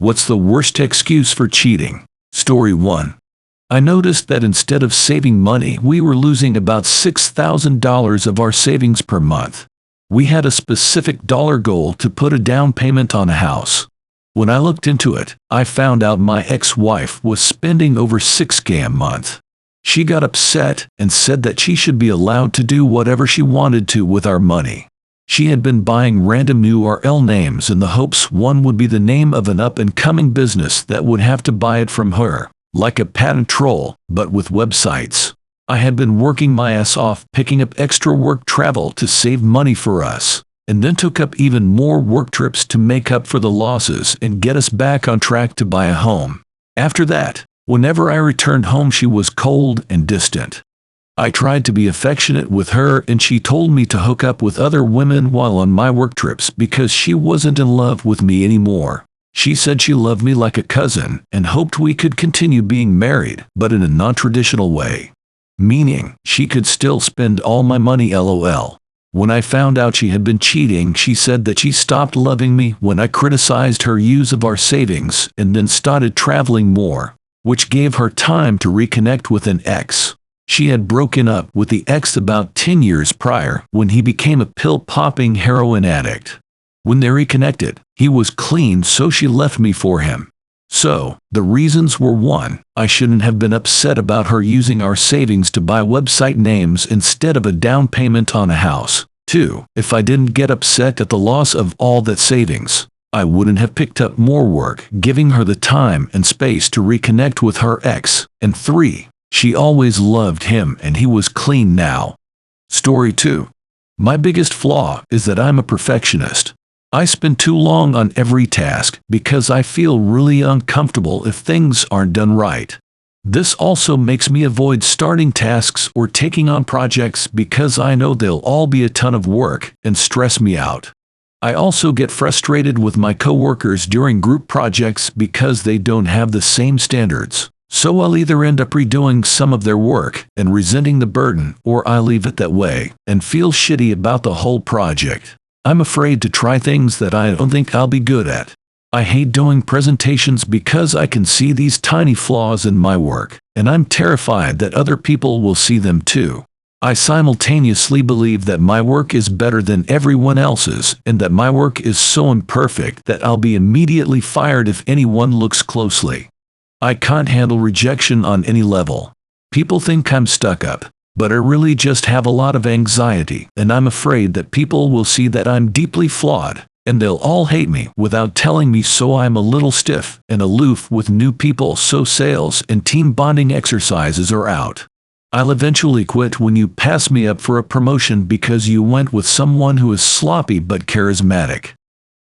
What's the worst excuse for cheating? Story 1. I noticed that instead of saving money, we were losing about $6,000 of our savings per month. We had a specific dollar goal to put a down payment on a house. When I looked into it, I found out my ex-wife was spending over $6K a month. She got upset and said that she should be allowed to do whatever she wanted to with our money. She had been buying random URL names in the hopes one would be the name of an up-and-coming business that would have to buy it from her, like a patent troll, but with websites. I had been working my ass off picking up extra work travel to save money for us, and then took up even more work trips to make up for the losses and get us back on track to buy a home. After that, whenever I returned home, she was cold and distant. I tried to be affectionate with her, and she told me to hook up with other women while on my work trips because she wasn't in love with me anymore. She said she loved me like a cousin and hoped we could continue being married, but in a non-traditional way. Meaning, she could still spend all my money, lol. When I found out she had been cheating, she said that she stopped loving me when I criticized her use of our savings and then started traveling more, which gave her time to reconnect with an ex. She had broken up with the ex about 10 years prior when he became a pill-popping heroin addict. When they reconnected, he was clean, so she left me for him. So, the reasons were: 1, I shouldn't have been upset about her using our savings to buy website names instead of a down payment on a house. 2, if I didn't get upset at the loss of all that savings, I wouldn't have picked up more work, giving her the time and space to reconnect with her ex. And 3, she always loved him and he was clean now. Story 2. My biggest flaw is that I'm a perfectionist. I spend too long on every task because I feel really uncomfortable if things aren't done right. This also makes me avoid starting tasks or taking on projects because I know they'll all be a ton of work and stress me out. I also get frustrated with my coworkers during group projects because they don't have the same standards. So I'll either end up redoing some of their work and resenting the burden, or I leave it that way and feel shitty about the whole project. I'm afraid to try things that I don't think I'll be good at. I hate doing presentations because I can see these tiny flaws in my work, and I'm terrified that other people will see them too. I simultaneously believe that my work is better than everyone else's, and that my work is so imperfect that I'll be immediately fired if anyone looks closely. I can't handle rejection on any level. People think I'm stuck up, but I really just have a lot of anxiety, and I'm afraid that people will see that I'm deeply flawed, and they'll all hate me without telling me, so I'm a little stiff and aloof with new people, so sales and team bonding exercises are out. I'll eventually quit when you pass me up for a promotion because you went with someone who is sloppy but charismatic.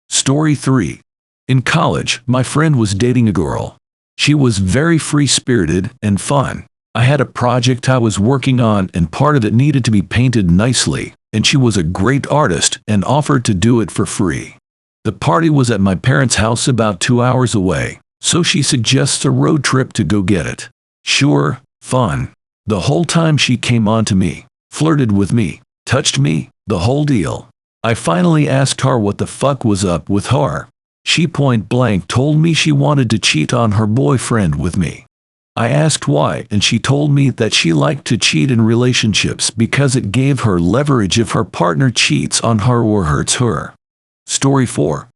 Story 3. In college, my friend was dating a girl. She was very free-spirited and fun. I had a project I was working on, and part of it needed to be painted nicely, and she was a great artist and offered to do it for free. The party was at my parents' house about 2 hours away, so she suggests a road trip to go get it. Sure, fun. The whole time she came on to me, flirted with me, touched me, the whole deal. I finally asked her what the fuck was up with her. She point blank told me she wanted to cheat on her boyfriend with me. I asked why, and she told me that she liked to cheat in relationships because it gave her leverage if her partner cheats on her or hurts her. Story 4.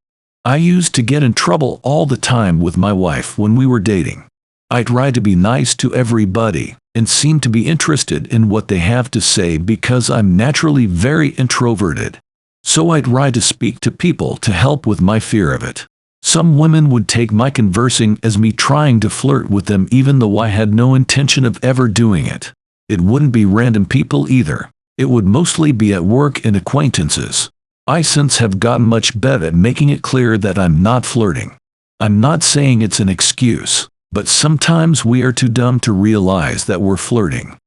I used to get in trouble all the time with my wife when we were dating. I tried to be nice to everybody and seem to be interested in what they have to say because I'm naturally very introverted. So I tried to speak to people to help with my fear of it. Some women would take my conversing as me trying to flirt with them even though I had no intention of ever doing it. It wouldn't be random people either. It would mostly be at work and acquaintances. I since have gotten much better at making it clear that I'm not flirting. I'm not saying it's an excuse, but sometimes we are too dumb to realize that we're flirting.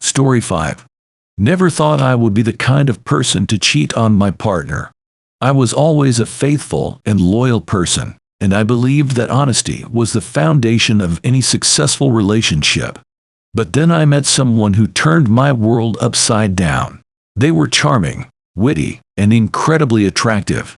Story 5. Never thought I would be the kind of person to cheat on my partner. I was always a faithful and loyal person, and I believed that honesty was the foundation of any successful relationship. But then I met someone who turned my world upside down. They were charming, witty, and incredibly attractive.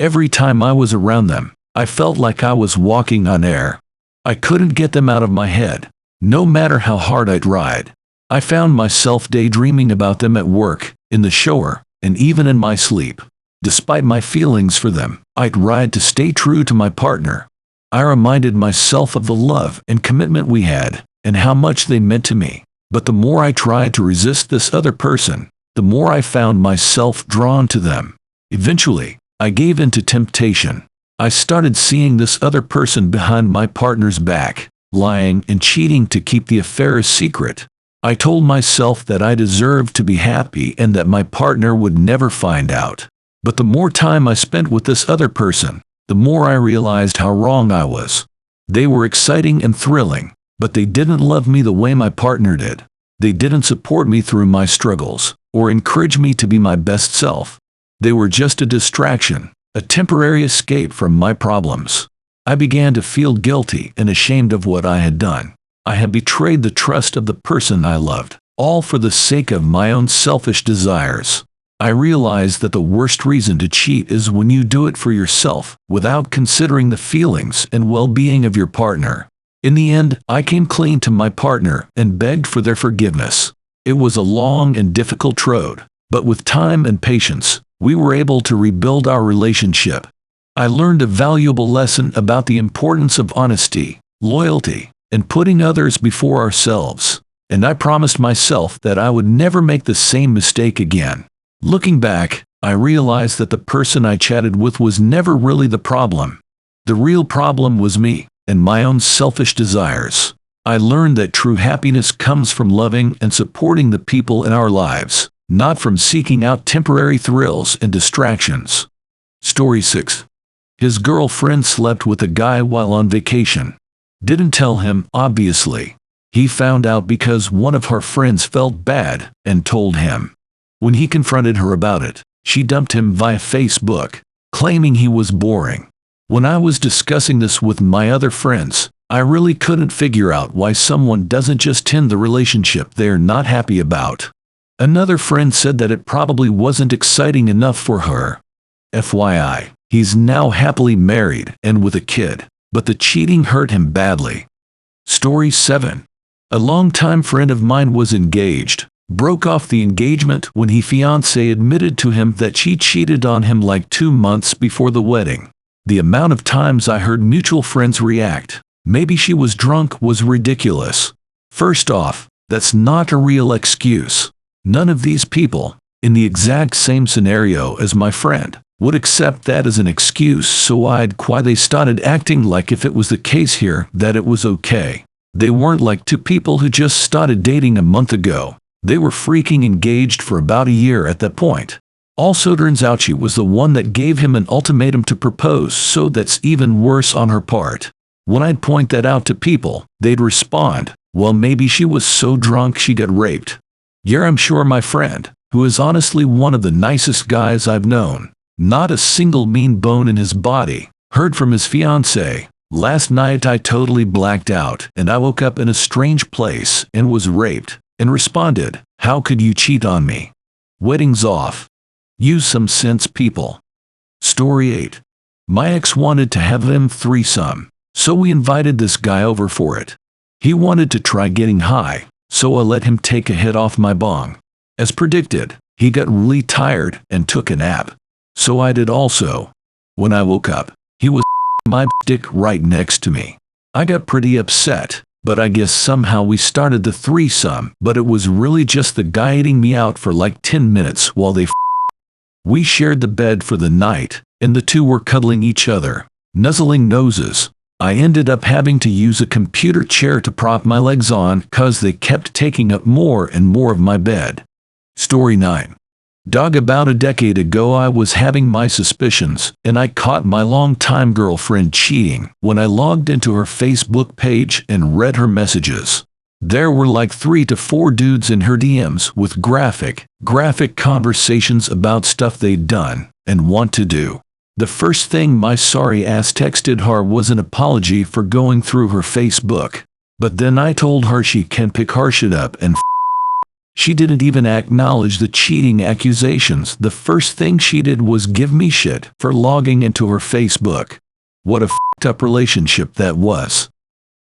Every time I was around them, I felt like I was walking on air. I couldn't get them out of my head, no matter how hard I tried. I found myself daydreaming about them at work, in the shower, and even in my sleep. Despite my feelings for them, I tried to stay true to my partner. I reminded myself of the love and commitment we had, and how much they meant to me. But the more I tried to resist this other person, the more I found myself drawn to them. Eventually, I gave in to temptation. I started seeing this other person behind my partner's back, lying and cheating to keep the affair a secret. I told myself that I deserved to be happy and that my partner would never find out. But the more time I spent with this other person, the more I realized how wrong I was. They were exciting and thrilling, but they didn't love me the way my partner did. They didn't support me through my struggles, or encourage me to be my best self. They were just a distraction, a temporary escape from my problems. I began to feel guilty and ashamed of what I had done. I had betrayed the trust of the person I loved, all for the sake of my own selfish desires. I realized that the worst reason to cheat is when you do it for yourself, without considering the feelings and well-being of your partner. In the end, I came clean to my partner and begged for their forgiveness. It was a long and difficult road, but with time and patience, we were able to rebuild our relationship. I learned a valuable lesson about the importance of honesty, loyalty, and putting others before ourselves, and I promised myself that I would never make the same mistake again. Looking back, I realized that the person I chatted with was never really the problem. The real problem was me and my own selfish desires. I learned that true happiness comes from loving and supporting the people in our lives, not from seeking out temporary thrills and distractions. Story 6. His girlfriend slept with a guy while on vacation. Didn't tell him, obviously. He found out because one of her friends felt bad and told him. When he confronted her about it, she dumped him via Facebook, claiming he was boring. When I was discussing this with my other friends, I really couldn't figure out why someone doesn't just end the relationship they're not happy about. Another friend said that it probably wasn't exciting enough for her. FYI, he's now happily married and with a kid, but the cheating hurt him badly. Story 7. A longtime friend of mine was engaged, broke off the engagement when his fiancée admitted to him that she cheated on him like 2 months before the wedding. The amount of times I heard mutual friends react, "Maybe she was drunk," was ridiculous. First off, that's not a real excuse. None of these people, in the exact same scenario as my friend, would accept that as an excuse, so I'd why they started acting like if it was the case here that it was okay. They weren't like two people who just started dating a month ago. They were freaking engaged for about a year at that point. Also turns out she was the one that gave him an ultimatum to propose, so that's even worse on her part. When I'd point that out to people, they'd respond, "Well, maybe she was so drunk she got raped." Yeah, I'm sure my friend, who is honestly one of the nicest guys I've known, not a single mean bone in his body, heard from his fiancée, "Last night I totally blacked out and I woke up in a strange place and was raped," and responded, "How could you cheat on me? Wedding's off." Use some sense, people. Story 8. My ex wanted to have them threesome, so we invited this guy over for it. He wanted to try getting high, so I let him take a hit off my bong. As predicted, he got really tired and took a nap. So I did also. When I woke up, he was my dick right next to me. I got pretty upset, but I guess somehow we started the threesome, but it was really just the guy eating me out for like 10 minutes while they We shared the bed for the night, and the two were cuddling each other, nuzzling noses. I ended up having to use a computer chair to prop my legs on cause they kept taking up more and more of my bed. Story 9. Dog, about a decade ago I was having my suspicions, and I caught my longtime girlfriend cheating when I logged into her Facebook page and read her messages. There were like 3 to 4 dudes in her DMs with graphic conversations about stuff they'd done and want to do. The first thing my sorry ass texted her was an apology for going through her Facebook. But then I told her she can pick her shit up and She didn't even acknowledge the cheating accusations. The first thing she did was give me shit for logging into her Facebook. What a f***ed up relationship that was.